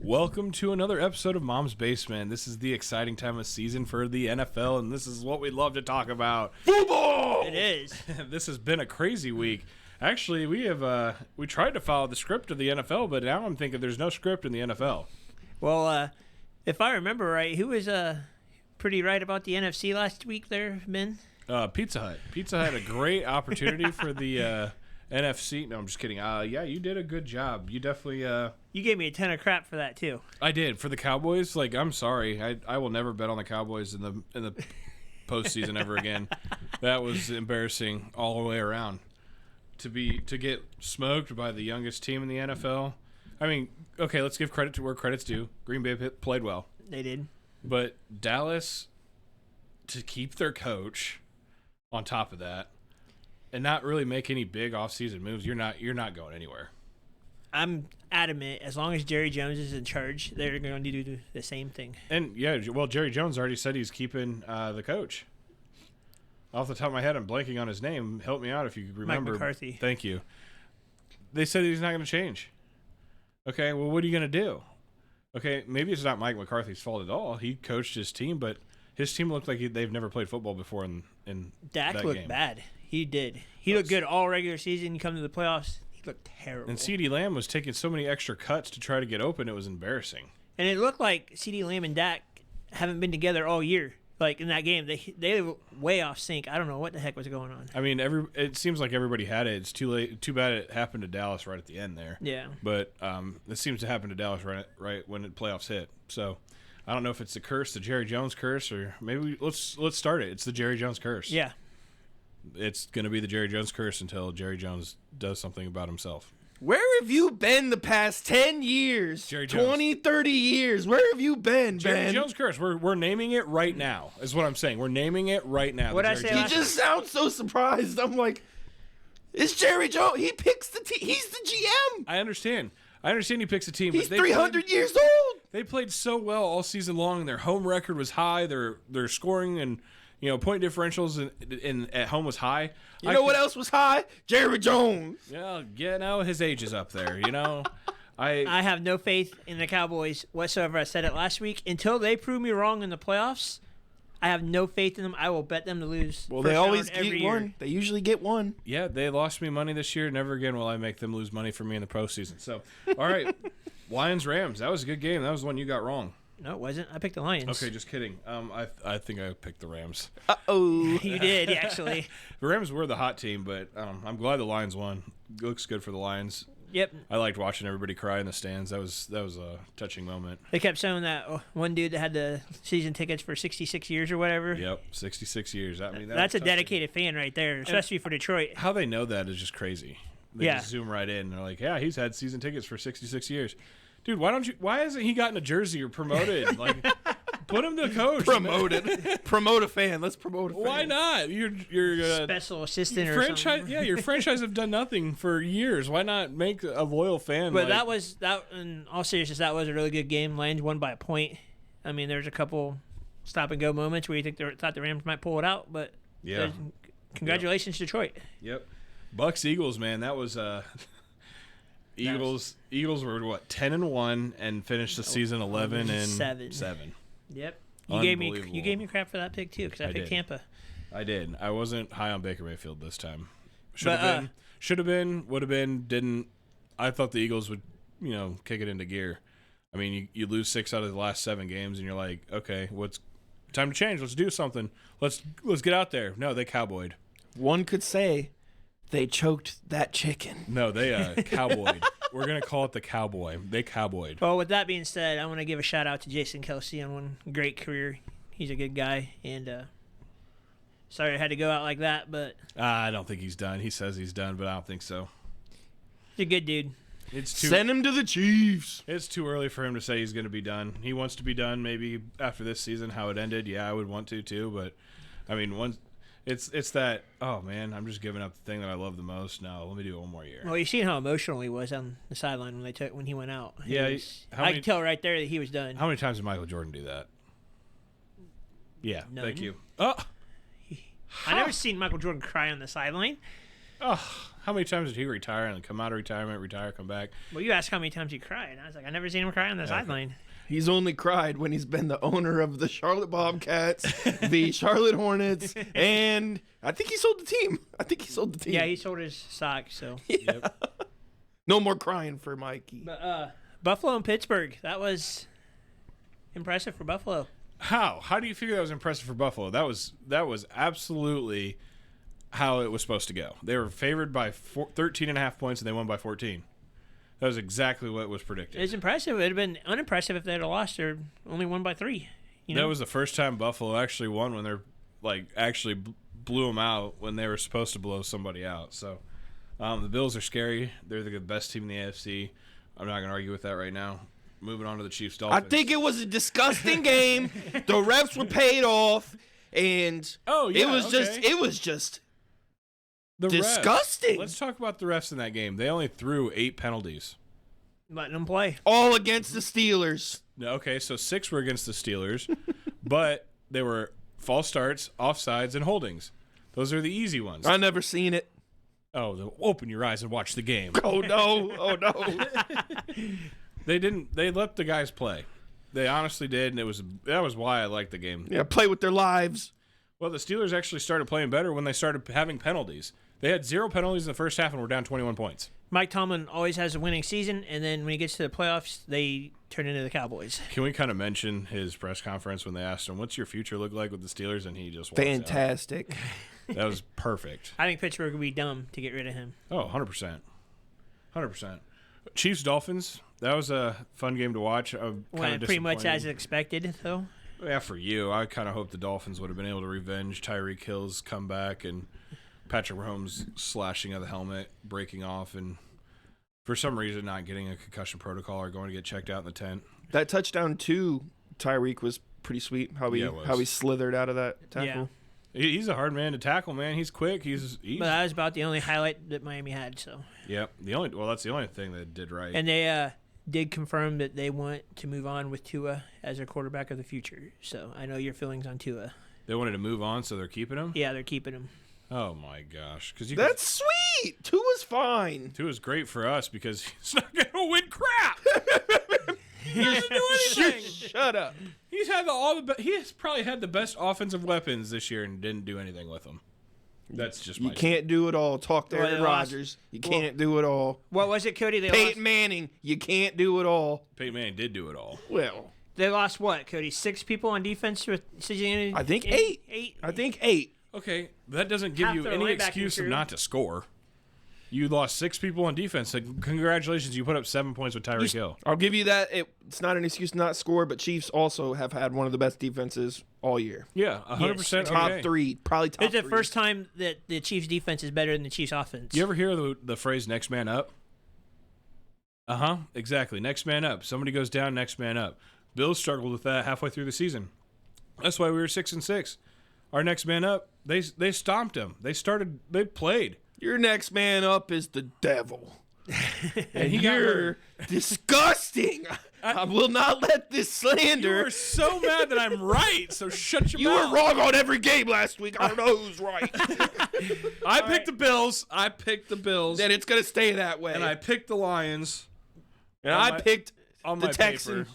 Welcome to another episode of Mom's Basement. This is the exciting time of season for the NFL, and this is what we love to talk about. Football! It is. This has been a crazy week. Actually, we tried to follow the script of the NFL, but now I'm thinking there's no script in the NFL. Well, if I remember right, who was pretty right about the NFC last week there, Ben? Pizza Hut. Pizza Hut had a great opportunity for the NFC. No, I'm just kidding. Yeah, you did a good job. You definitely... You gave me a ton of crap for that, too. I did. For the Cowboys, like, I'm sorry. I will never bet on the Cowboys in the postseason ever again. That was embarrassing all the way around. To get smoked by the youngest team in the NFL. I mean, okay, let's give credit to where credit's due. Green Bay played well. They did. But Dallas, to keep their coach on top of that and not really make any big offseason moves, you're not going anywhere. I'm adamant, as long as Jerry Jones is in charge, they're going to do the same thing. And, yeah, well, Jerry Jones already said he's keeping the coach. Off the top of my head, I'm blanking on his name. Help me out if you remember. Mike McCarthy. Thank you. They said he's not going to change. Okay, well, what are you going to do? Okay, maybe it's not Mike McCarthy's fault at all. He coached his team, but his team looked like they've never played football before in Dak that looked game. bad. He did. He looked good all regular season. You come to the playoffs, he looked terrible. And CeeDee Lamb was taking so many extra cuts to try to get open, it was embarrassing. And it looked like CeeDee Lamb and Dak haven't been together all year. Like, in that game, they were way off sync. I don't know what the heck was going on. I mean, it seems like everybody had it. It's too late. Too bad it happened to Dallas right at the end there. Yeah. But this seems to happen to Dallas right when the playoffs hit. So I don't know if it's the curse, the Jerry Jones curse, or maybe let's start it. It's the Jerry Jones curse. Yeah. It's going to be the Jerry Jones curse until Jerry Jones does something about himself. Where have you been the past 10 years? Jerry Jones. 20, 30 years. Where have you been, Jerry Ben? Jones curse. We're naming it right now, is what I'm saying. We're naming it right now. What'd I Jerry say Jones You just sound so surprised. I'm like, it's Jerry Jones. He picks the team. He's the GM. I understand he picks a team. He's but 300 years old. They played so well all season long. Their home record was high. Their scoring and point differentials in at home was high. You know what else was high? Jerry Jones. Yeah, his age is up there. I have no faith in the Cowboys whatsoever. I said it last week. Until they prove me wrong in the playoffs, I have no faith in them. I will bet them to lose. Well, first they always round every get year. one. They usually get one. Yeah, they lost me money this year. Never again will I make them lose money for me in the postseason. So, all right, Lions-Rams. That was a good game. That was the one you got wrong. No, it wasn't. I picked the Lions. Okay, just kidding. I think I picked the Rams. Uh-oh. You did, actually. The Rams were the hot team, but I'm glad the Lions won. It looks good for the Lions. Yep. I liked watching everybody cry in the stands. That was a touching moment. They kept showing that one dude that had the season tickets for 66 years or whatever. Yep, 66 years. I mean, That's a touching. dedicated fan right there, especially for Detroit. How they know that is just crazy. They Yeah. just zoom right in and they're like, yeah, he's had season tickets for 66 years. Dude, why hasn't he gotten a jersey or promoted? Like, put him to coach. Promoted. Promote a fan. Let's promote a fan. Why not? You're Special assistant or franchise. something. Yeah, your franchise have done nothing for years. Why not make a loyal fan? But that in all seriousness, that was a really good game. Lions won by a point. I mean, there's a couple stop and go moments where you thought the Rams might pull it out, but Yeah. Congratulations, Detroit. Yep. Bucks Eagles, man, that was Eagles were what 10-1 and finished the season 11-7. Yep. You gave me crap for that pick too because I picked did. Tampa. I did. I wasn't high on Baker Mayfield this time. Should But, have been. Should have been. Would have been. Didn't. I thought the Eagles would, kick it into gear. I mean, you lose 6 out of the last 7 games, and you're like, okay, what's time to change? Let's do something. Let's get out there. No, they cowboyed. One could say they choked that chicken. No, they cowboyed. We're gonna call it the cowboy. They cowboyed. Well, with that being said, I want to give a shout out to Jason Kelsey on one great career. He's a good guy, and sorry I had to go out like that, but I don't think he's done. He says he's done, but I don't think so. he's a good dude. Send him to the Chiefs. It's too early for him to say he's going to be done. He wants to be done maybe after this season, how it ended. Yeah, I would want to too, but I mean, once it's that, oh man, I'm just giving up the thing that I love the most. No, let me do it one more year. Well, you seen how emotional he was on the sideline when he went out. Yeah, I could tell right there that he was done. How many times did Michael Jordan do that? Yeah, None. thank you. Oh, I never seen Michael Jordan cry on the sideline. oh, How many times did he retire and come out of retirement, retire, come back? Well, you asked how many times he cried, and I was like, I never seen him cry on the sideline. He's only cried when he's been the owner of the Charlotte Bobcats, the Charlotte Hornets, and I think he sold the team. Yeah, he sold his stock, so. Yep. No more crying for Mikey. But Buffalo and Pittsburgh, that was impressive for Buffalo. How do you figure that was impressive for Buffalo? That was absolutely how it was supposed to go. They were favored by 13.5 points, and they won by 14. That was exactly what was predicted. It's impressive. It would have been unimpressive if they had lost or only won by 3. That was the first time Buffalo actually won when they're actually blew them out when they were supposed to blow somebody out. So the Bills are scary. They're the best team in the AFC. I'm not going to argue with that right now. Moving on to the Chiefs Dolphins. I think it was a disgusting game. The refs were paid off, and it was just the disgusting. Refs. Let's talk about the refs in that game. They only threw 8 penalties. Letting them play. All against the Steelers. Okay, so 6 were against the Steelers, but they were false starts, offsides, and holdings. Those are the easy ones. I never seen it. Oh, open your eyes and watch the game. Oh no! They didn't. They let the guys play. They honestly did, and that was why I liked the game. Yeah, play with their lives. Well, the Steelers actually started playing better when they started having penalties. They had 0 penalties in the first half and were down 21 points. Mike Tomlin always has a winning season, and then when he gets to the playoffs, they turn into the Cowboys. Can we kind of mention his press conference when they asked him, "What's your future look like with the Steelers?" And he just walks fantastic. Out. That was perfect. I think Pittsburgh would be dumb to get rid of him. Oh, 100%. 100%. Chiefs Dolphins. That was a fun game to watch. Went pretty much as expected, though. Yeah, for you. I kind of hope the Dolphins would have been able to revenge Tyreek Hill's comeback and Patrick Mahomes slashing of the helmet, breaking off, and for some reason not getting a concussion protocol or going to get checked out in the tent. That touchdown to Tyreek was pretty sweet. How he slithered out of that tackle. Yeah. He's a hard man to tackle, man. He's quick. He's But that was about the only highlight that Miami had. So. Yep. That's the only thing they did right. And they did confirm that they want to move on with Tua as their quarterback of the future. So I know your feelings on Tua. They wanted to move on, so they're keeping him? Yeah, they're keeping him. Oh, my gosh. That's sweet. Tua's fine. Tua's great for us because he's not going to win crap. He doesn't do anything. Shut up. He's probably had the best offensive weapons this year and didn't do anything with them. That's just you can't do it all. Talk to Aaron Rodgers. You can't do it all. What was it, Cody? Peyton Manning. You can't do it all. Peyton Manning did do it all. Well, they lost what, Cody? 6 people on defense with I think 8. I think 8. Okay, that doesn't give you any excuse not to score. You lost 6 people on defense. So congratulations, you put up 7 points with Tyreek Hill. I'll give you that. It's not an excuse to not score, but Chiefs also have had one of the best defenses all year. Yeah, 100%. Top 3, probably top 3. It's the first time that the Chiefs' defense is better than the Chiefs' offense. You ever hear the phrase "next man up"? Exactly. Next man up. Somebody goes down, next man up. Bills struggled with that halfway through the season. That's why we were 6-6. Our next man up, they stomped him. They played. Your next man up is the devil. And you're disgusting. I will not let this slander. You are so mad that I'm right, so shut your mouth. You were wrong on every game last week. I don't know who's right. I picked the Bills. Then it's going to stay that way. And I picked the Lions. And I picked the Texans.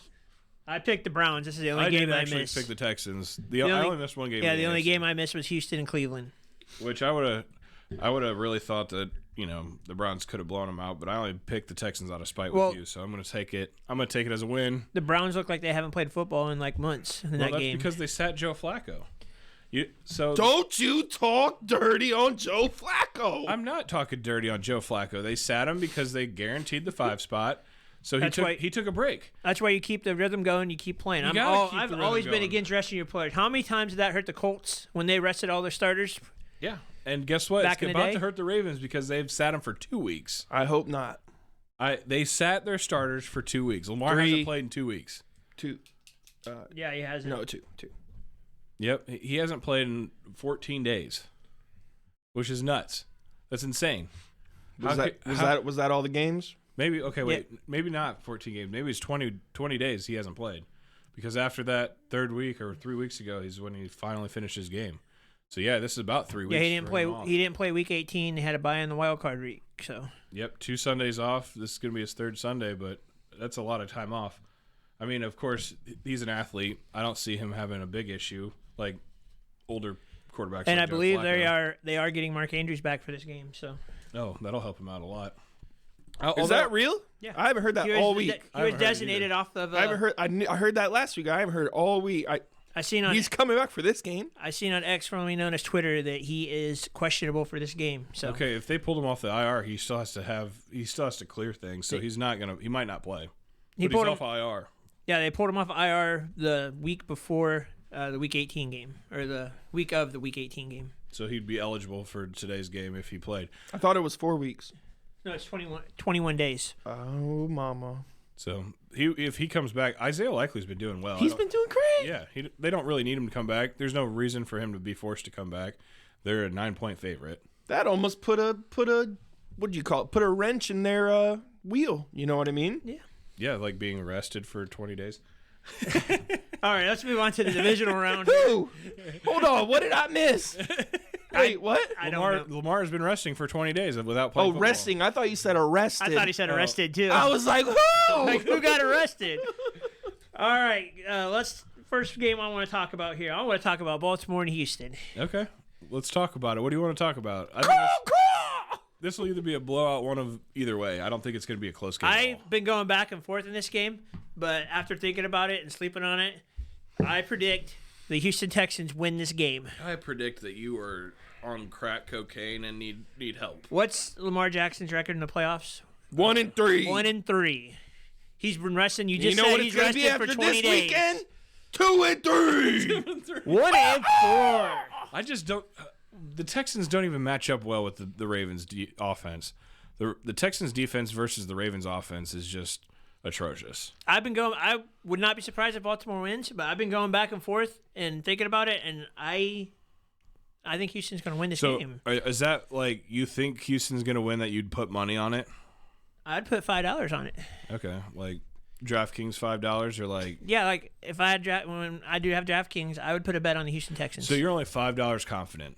I picked the Browns. This is the only game I missed. I did actually pick the Texans. I only missed one game. Yeah, the only game I missed was Houston and Cleveland. Which I would have really thought that, the Browns could have blown them out, but I only picked the Texans out of spite with you, so I'm going to take it. I'm going to take it as a win. The Browns look like they haven't played football in months in that game. That's because they sat Joe Flacco. Don't you talk dirty on Joe Flacco. I'm not talking dirty on Joe Flacco. They sat him because they guaranteed the 5 spot. So he took a break. That's why you keep the rhythm going. You keep playing. I've always been against resting your players. How many times did that hurt the Colts when they rested all their starters? Yeah, and guess what? It's about to hurt the Ravens because they've sat them for 2 weeks. I hope not. They sat their starters for 2 weeks. Lamar hasn't played in 2 weeks. 2. Yeah, he hasn't. No, 2. Yep, he hasn't played in 14 days, which is nuts. That's insane. Was that all the games? Maybe, okay, wait. Yeah. Maybe not 14 games. Maybe it's 20 days he hasn't played. Because after that 3rd week or 3 weeks ago is when he finally finished his game. So yeah, this is about 3 weeks. Yeah, he didn't play week 18. They had a bye in the wild card week. So. Yep, 2 Sundays off. This is going to be his 3rd Sunday, but that's a lot of time off. I mean, of course, he's an athlete. I don't see him having a big issue like older quarterbacks. And like I believe Flacco. they are getting Mark Andrews back for this game. So. Oh, that'll help him out a lot. Is that real? Yeah, I haven't heard that all week. He was designated off of. I haven't heard. I heard that last week. I haven't heard all week. He's coming back for this game. I seen on X, formerly known as Twitter, that he is questionable for this game. So okay, if they pulled him off the IR, he still has to clear things. So he might not play. He's off IR. Yeah, they pulled him off IR the week before the Week 18 game, or the week of the Week 18 game. So he'd be eligible for today's game if he played. I thought it was 4 weeks. No, it's 21 days. Oh, mama. So if he comes back, Isaiah Likely's been doing well. He's been doing great. Yeah, they don't really need him to come back. There's no reason for him to be forced to come back. They're a 9-point favorite. That almost put a what do you call it? Put a wrench in their wheel. You know what I mean? Yeah. Yeah, like being arrested for 20 days. All right, let's move on to the divisional round. Who? Hold on, what did I miss? Wait, what? I don't know. Lamar has been resting for 20 days without playing football. Resting. I thought you said arrested. I thought he said arrested too. I was like, who? Like, who got arrested? All right, first game I want to talk about here. I want to talk about Baltimore and Houston. Okay, let's talk about it. What do you want to talk about? I think this will either be a blowout, one of either way. I don't think it's going to be a close game. I've been going back and forth in this game, but after thinking about it and sleeping on it, I predict the Houston Texans win this game. I predict that you are on crack cocaine and need help. What's Lamar Jackson's record in the playoffs? 1-3. 1-3. He's been resting. You just know said what he's it's gonna be rested after for 20 this days. weekend? 2-3. 1-4. I just don't. The Texans don't even match up well with the Ravens' offense. The Texans' defense versus the Ravens' offense is just atrocious. I would not be surprised if Baltimore wins, but I've been going back and forth and thinking about it, and I think Houston's going to win this game. Is that like you think Houston's going to win that you'd put money on it? I'd put $5 on it. Okay, like DraftKings $5 or like yeah, like if I had when I do have DraftKings, I would put a bet on the Houston Texans. So you're only $5 confident.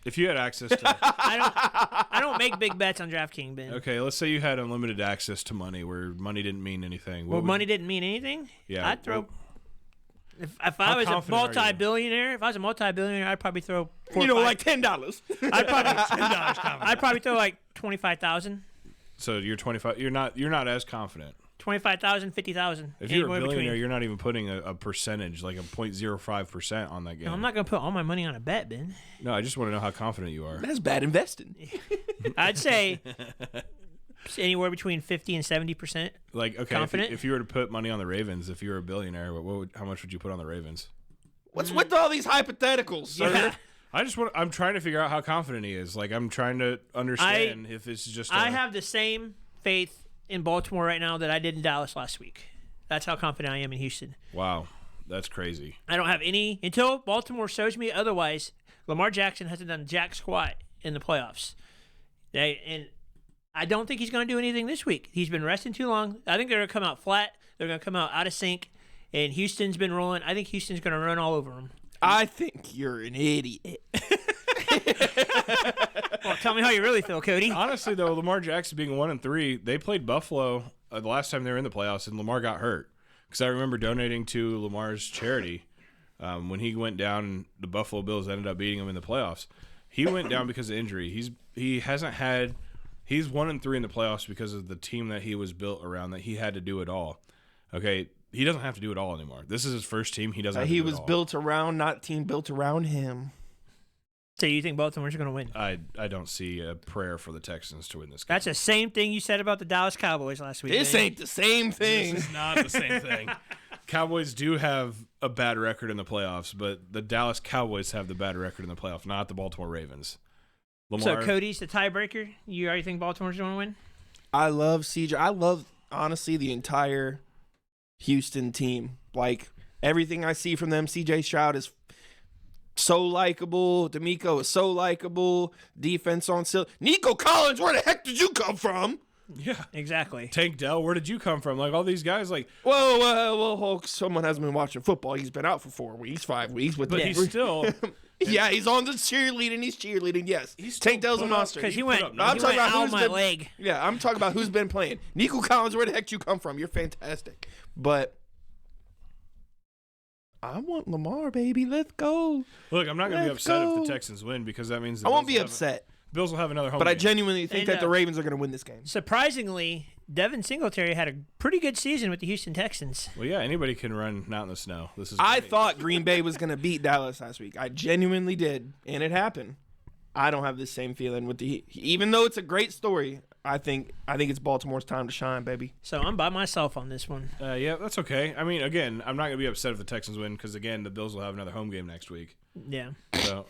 If you had access to I don't make big bets on DraftKings, Ben. Okay, let's say you had unlimited access to money where money didn't mean anything. Money didn't mean anything? Yeah. I'd throw if I was a multi-billionaire, I'd probably throw like $10. I'd probably $10. I'd probably throw like 25,000. So you're 25. You're not as confident. 25,000, 50,000. If you're a billionaire, you're not even putting a percentage, like a 0.05% on that game. No, I'm not going to put all my money on a bet, Ben. No, I just want to know how confident you are. That's bad investing. I'd say anywhere between 50 and 70%. Like, okay, confident. If you were to put money on the Ravens, if you were a billionaire, how much would you put on the Ravens? What's with all these hypotheticals, sir? Yeah. I'm trying to figure out how confident he is. Like, I'm trying to understand if it's just. I have the same faith in Baltimore right now that I did in Dallas last week. That's how confident I am in Houston. Wow, that's crazy. I don't have any until Baltimore shows me otherwise. Lamar Jackson hasn't done jack squat in the playoffs. And I don't think he's going to do anything this week. He's been resting too long. I think they're going to come out flat. They're going to come out of sync. And Houston's been rolling. I think Houston's going to run all over them. I think you're an idiot. Well, tell me how you really feel, Cody. Honestly, though, Lamar Jackson being 1-3, they played Buffalo the last time they were in the playoffs, and Lamar got hurt. Because I remember donating to Lamar's charity when he went down, and the Buffalo Bills ended up beating him in the playoffs. He went down because of injury. He's 1-3 in the playoffs because of the team that he was built around. That he had to do it all. Okay, he doesn't have to do it all anymore. This is his first team. He doesn't. He was built around, not team built around him. So you think Baltimore's going to win? I don't see a prayer for the Texans to win this game. That's the same thing you said about the Dallas Cowboys last week. This ain't the same thing. This is not the same thing. Cowboys do have a bad record in the playoffs, but the Dallas Cowboys have the bad record in the playoffs, not the Baltimore Ravens. So Cody's the tiebreaker. You already think Baltimore's going to win? I love CJ. I love, honestly, the entire Houston team. Like, everything I see from them, CJ Stroud is so likable. D'Amico is so likable. Defense on still. Nico Collins, where the heck did you come from? Yeah. Exactly. Tank Dell, where did you come from? Like all these guys, like, Whoa, Hulk, someone hasn't been watching football. He's been out for 4 weeks, 5 weeks. but he's still. Yeah, he's on the cheerleading. He's cheerleading, yes. Tank Dell's a monster. Because he went up out numbers. my leg. Yeah, I'm talking about who's been playing. Nico Collins, where the heck you come from? You're fantastic. But I want Lamar, baby. Let's go. Look, I'm not going to be upset if the Texans win because that means I won't be upset. Bills will have another home But game. I genuinely think And, that the Ravens are going to win this game. Surprisingly, Devin Singletary had a pretty good season with the Houston Texans. Well, yeah, anybody can run out in the snow. This is. I great. thought Green Bay was going to beat Dallas last week. I genuinely did, and it happened. I don't have the same feeling with the even though it's a great story. I think it's Baltimore's time to shine, baby. So I'm by myself on this one. Yeah, that's okay. I mean, again, I'm not going to be upset if the Texans win because, again, the Bills will have another home game next week. Yeah. So.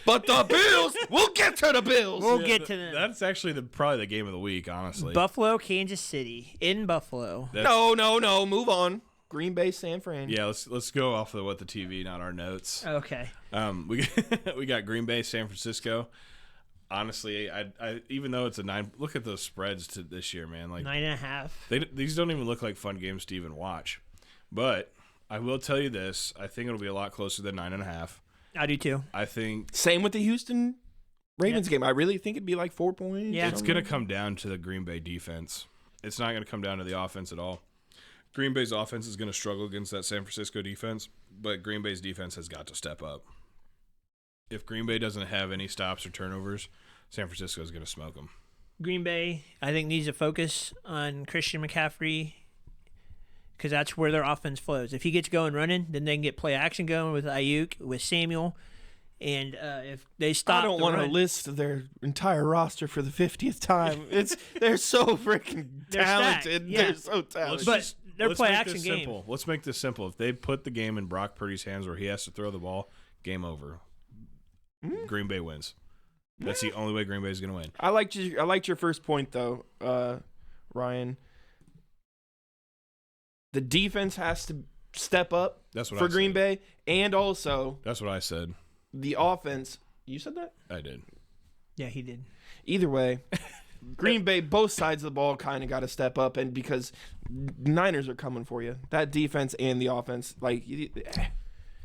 But the Bills, we'll get to the Bills. We'll get to them. That's actually probably the game of the week, honestly. Buffalo, Kansas City. In Buffalo. No. Move on. Green Bay, San Fran. Yeah, let's go off of what the TV, not our notes. Okay. We got Green Bay, San Francisco. Honestly, I even though it's a 9, look at those spreads to this year, man. Like 9.5. These don't even look like fun games to even watch. But I will tell you this: I think it'll be a lot closer than 9.5. I do too. I think Same with the Houston Ravens game. I really think it'd be like 4 points. Yeah. it's going to come down to the Green Bay defense. It's not going to come down to the offense at all. Green Bay's offense is going to struggle against that San Francisco defense, but Green Bay's defense has got to step up. If Green Bay doesn't have any stops or turnovers, San Francisco is going to smoke them. Green Bay, I think, needs to focus on Christian McCaffrey because that's where their offense flows. If he gets going running, then they can get play action going with Ayuk, with Samuel. And if they stop, I don't want to list their entire roster for the 50th time. They're so freaking talented. Yeah. They're so talented. But their Let's play make action this game. simple. Let's make this simple. If they put the game in Brock Purdy's hands where he has to throw the ball, game over. Green Bay wins. That's the only way Green Bay is going to win. I liked your first point though, Ryan. The defense has to step up That's what for I Green said. Bay, and also That's what I said. the offense. You said that? I did. Yeah, he did. Either way, Green Bay, both sides of the ball kind of got to step up, and because Niners are coming for you, that defense and the offense, like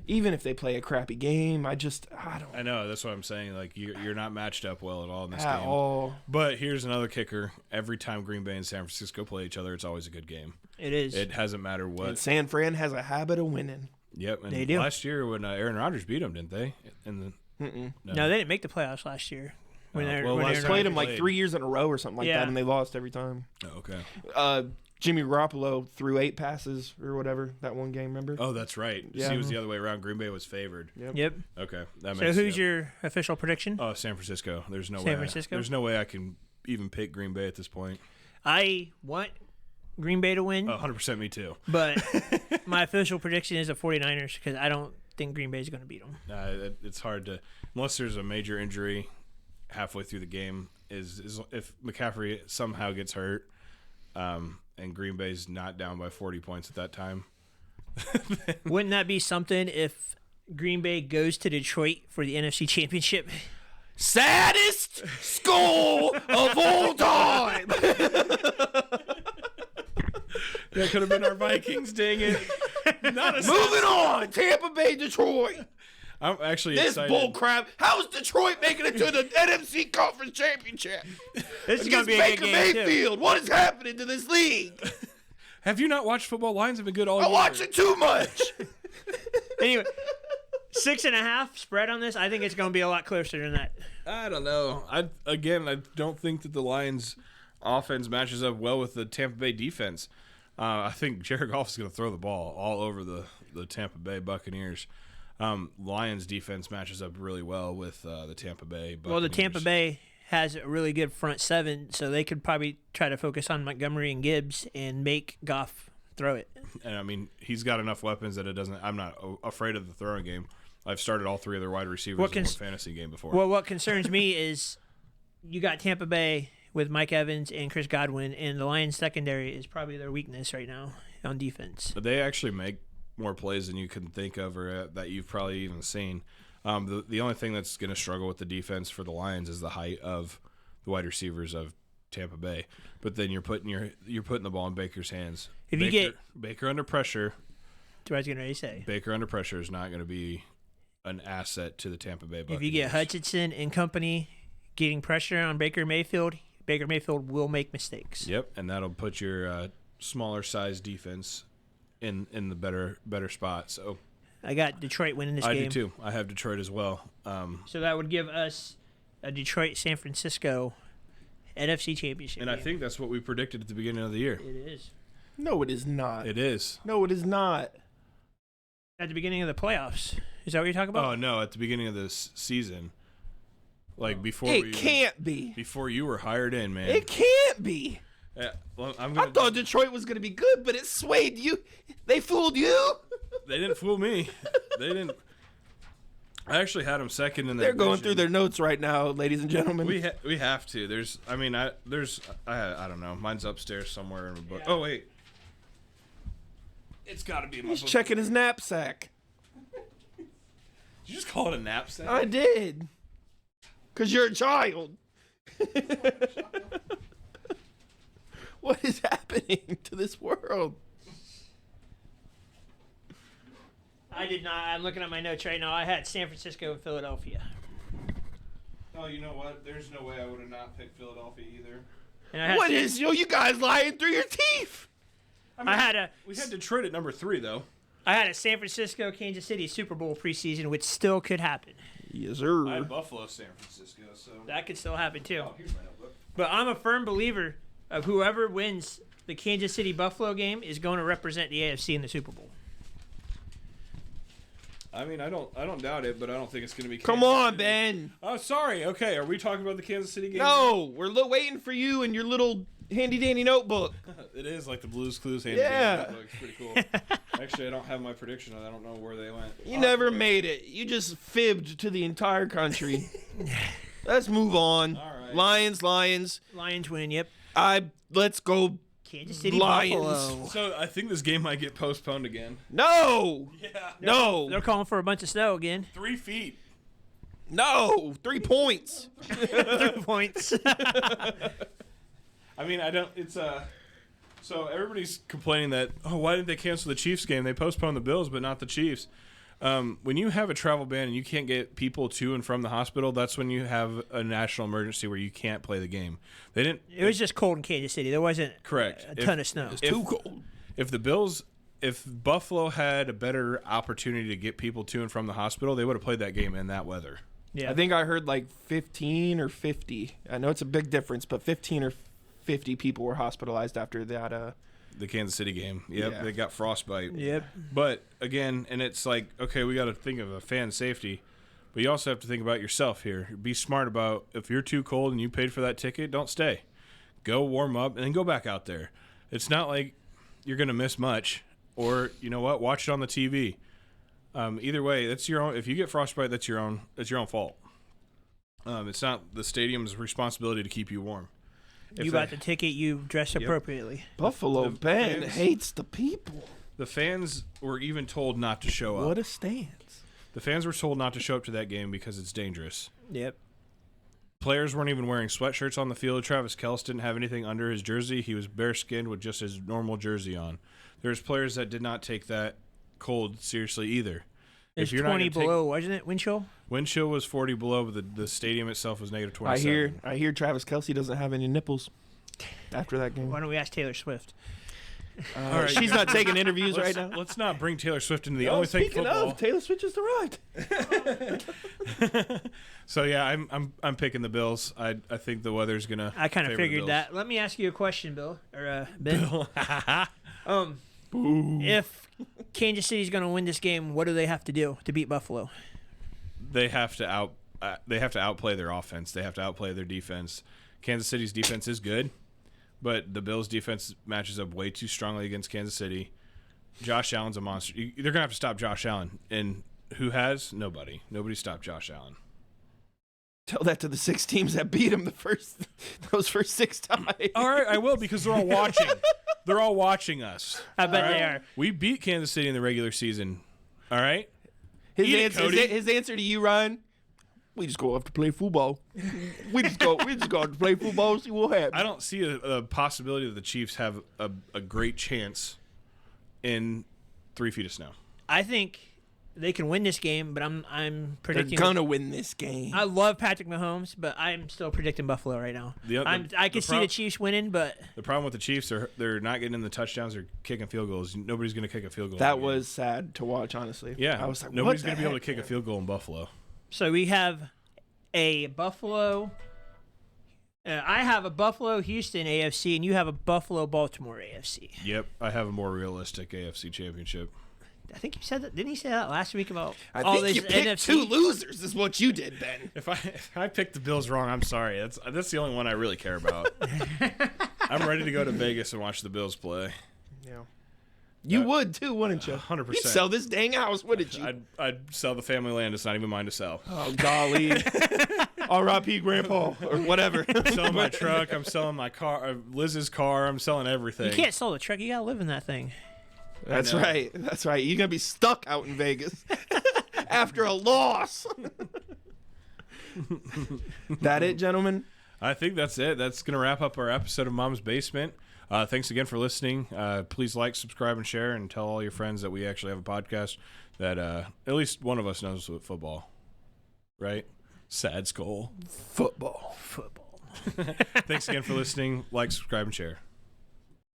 even if they play a crappy game, I don't I know. That's what I'm saying. Like you're not matched up well at all in this at game. all. But here's another kicker. Every time Green Bay and San Francisco play each other, it's always a good game. It is. It hasn't mattered what. And San Fran has a habit of winning. Yep. And They do. last year when Aaron Rodgers beat them, didn't they? No, they didn't make the playoffs last year. When Oh, they're, well, when last they're time Played they them like played. 3 years in a row or something like Yeah. that, and they lost every time. Oh, okay. Jimmy Garoppolo threw 8 passes or whatever that one game. Remember? Oh, that's right. Yeah. See, it was the other way around. Green Bay was favored. Yep. Okay, that So makes who's sense. your official prediction? Oh, San Francisco. There's no San way. Francisco? There's no way I can even pick Green Bay at this point. I want Green Bay to win, 100% me too. but my official prediction is the 49ers because I don't think Green Bay is going to beat them. It's hard to, unless there's a major injury halfway through the game. Is if McCaffrey somehow gets hurt, and Green Bay's not down by 40 points at that time. Wouldn't that be something if Green Bay goes to Detroit for the NFC Championship? Saddest skull of all time. That could have been our Vikings, dang it. Not a Moving on, Tampa Bay, Detroit. I'm actually This excited. bull crap. How is Detroit making it to the NFC Conference Championship? This is going Against to be a Baker good game, too. Mayfield. What is happening to this league? Have you not watched football? Lions have been good all I year. watch it too much. Anyway, 6.5 spread on this. I think it's going to be a lot closer than that. I don't know. I don't think that the Lions' offense matches up well with the Tampa Bay defense. I think Jared Goff is going to throw the ball all over the Tampa Bay Buccaneers. Lions' defense matches up really well with the Tampa Bay Buccaneers. Well, the Tampa Bay has a really good front seven, so they could probably try to focus on Montgomery and Gibbs and make Goff throw it. And I mean, he's got enough weapons that it doesn't. I'm not afraid of the throwing game. I've started all 3 of their wide receivers in one fantasy game before. Well, what concerns me is you got Tampa Bay with Mike Evans and Chris Godwin, and the Lions secondary is probably their weakness right now on defense. But they actually make more plays than you can think of or that you've probably even seen. The only thing that's going to struggle with the defense for the Lions is the height of the wide receivers of Tampa Bay. But then you're putting the ball in Baker's hands. If you get Baker under pressure, what I was going to say. Baker under pressure is not going to be an asset to the Tampa Bay Buccaneers. If you get Hutchinson and company getting pressure on Baker Mayfield will make mistakes. Yep, and that'll put your smaller size defense in the better spot. So I got Detroit winning this game. I do too. I have Detroit as well. So that would give us a Detroit-San Francisco NFC Championship And game. I think that's what we predicted at the beginning of the year. It is. No, it is not. It is. No, it is not. At the beginning of the playoffs. Is that what you're talking about? Oh no! At the beginning of this season, like before It can't be. before you were hired in, man. It can't be. Yeah, well, I thought Detroit was going to be good, but it swayed you. They fooled you. They didn't fool me. They didn't. I actually had them second in the They're going division. through their notes right now, ladies and gentlemen. We have to. I don't know. Mine's upstairs somewhere in a book. Oh wait, it's got to be in my He's book. checking his knapsack. Did you just call it a knapsack? I did. Because you're a child. What is happening to this world? I did not. I'm looking at my notes right now. I had San Francisco and Philadelphia. Oh, you know what? There's no way I would have not picked Philadelphia either. And I had What is you guys lying through your teeth? I had Detroit at number 3 though. a San Francisco Kansas City Super Bowl preseason, which still could happen. Yes, sir. I had Buffalo, San Francisco. So That could still happen too. oh, here's my notebook. But I'm a firm believer of whoever wins the Kansas City Buffalo game is going to represent the AFC in the Super Bowl. I mean, I don't doubt it, but I don't think it's going to be. Come Kansas on, City. Ben. Oh, sorry. Okay, are we talking about the Kansas City game? No, we're waiting for you and your little handy-dandy notebook. It is like the Blues Clues hand. Yeah. It's pretty cool. Actually, I don't have my prediction. I don't know where they went. You never made it. You just fibbed to the entire country. Let's move on. All right. Lions. Lions win, yep. Let's go. Kansas City Lions. Buffalo. So I think this game might get postponed again. No. Yeah. No. They're calling for a bunch of snow again. 3 feet. No. 3 points. 3 points. I mean, I don't. It's So everybody's complaining that why didn't they cancel the Chiefs game? They postponed the Bills, but not the Chiefs. When you have a travel ban and you can't get people to and from the hospital, that's when you have a national emergency where you can't play the game. They didn't. It was just cold in Kansas City. There wasn't Correct. a ton of snow. It's too cold. If Buffalo had a better opportunity to get people to and from the hospital, they would have played that game in that weather. Yeah. I think I heard like 15 or 50. I know it's a big difference, but 15 or 50 people were hospitalized after that. The Kansas City game. Yep, Yeah. They got frostbite. Yep. But again, and it's like, okay, we got to think of a fan safety, but you also have to think about yourself here. Be smart about if you're too cold and you paid for that ticket, don't stay. Go warm up and then go back out there. It's not like you're going to miss much, or you know what, watch it on the TV. Either way, that's your own. If you get frostbite, that's your own fault. It's not the stadium's responsibility to keep you warm. You got the ticket, you dress appropriately. Buffalo The Ben fans- hates the people. The fans were even told not to show up. What a stance. The fans were told not to show up to that game because it's dangerous. Yep. Players weren't even wearing sweatshirts on the field. Travis Kelce didn't have anything under his jersey. He was bare-skinned with just his normal jersey on. There's players that did not take that cold seriously either. It's you're not 20 gonna take- below, wasn't it, wind chill? Wind chill was 40 below, but the stadium itself was negative 27. I hear Travis Kelce doesn't have any nipples after that game. Why don't we ask Taylor Swift? All right, she's not taking interviews right now. Let's not bring Taylor Swift into the only thing Speaking football. of, Taylor Swift is the right. So yeah, I'm picking the Bills. I think the weather's gonna. I kind of favor the figured Bills. that. Let me ask you a question, Bill or Ben. Boo. If Kansas City's going to win this game, what do they have to do to beat Buffalo? They have to outplay their offense. They have to outplay their defense. Kansas City's defense is good, but the Bills' defense matches up way too strongly against Kansas City. Josh Allen's a monster. They're going to have to stop Josh Allen. And who has? Nobody. Nobody stopped Josh Allen. Tell that to the 6 teams that beat him those first 6 times. All right, I will because they're all watching. They're all watching us. I bet All they right? are. We beat Kansas City in the regular season. All right? His Eat it, answer, Cody. his answer to you, Ryan, We just go up to play football. we just go out to play football and see what happens. I don't see a possibility that the Chiefs have a great chance in 3 feet of snow. I think they can win this game, but I'm They're predicting gonna win this game. I love Patrick Mahomes, but I'm still predicting Buffalo right now. I can see the Chiefs winning, but the problem with the Chiefs are they're not getting in the touchdowns or kicking field goals. Nobody's going to kick a field goal. That was sad to watch, honestly. Yeah, I was like, nobody's going to be able to kick a field goal in Buffalo. So we have a Buffalo. I have a Buffalo Houston AFC, and you have a Buffalo Baltimore AFC. Yep, I have a more realistic AFC championship. I think you said that. Didn't he say that last week about I all think this you picked NFC? 2 losers. Is what you did, Ben. If I picked the Bills wrong, I'm sorry. That's the only one I really care about. I'm ready to go to Vegas and watch the Bills play. Yeah. You would too, wouldn't you? 100%. You'd sell this dang house, wouldn't you? I'd sell the family land. It's not even mine to sell. Oh golly. R.I.P. Grandpa or whatever. I'm selling my truck. I'm selling my car. Liz's car. I'm selling everything. You can't sell the truck. You gotta live in that thing. That's right. That's right. You're gonna be stuck out in Vegas after a loss. That it, gentlemen? I think that's it. That's going to wrap up our episode of Mom's Basement. Thanks again for listening. Please like, subscribe, and share, and tell all your friends that we actually have a podcast that at least one of us knows with football. Right? Sad skull. Football. Football. Thanks again for listening. Like, subscribe, and share.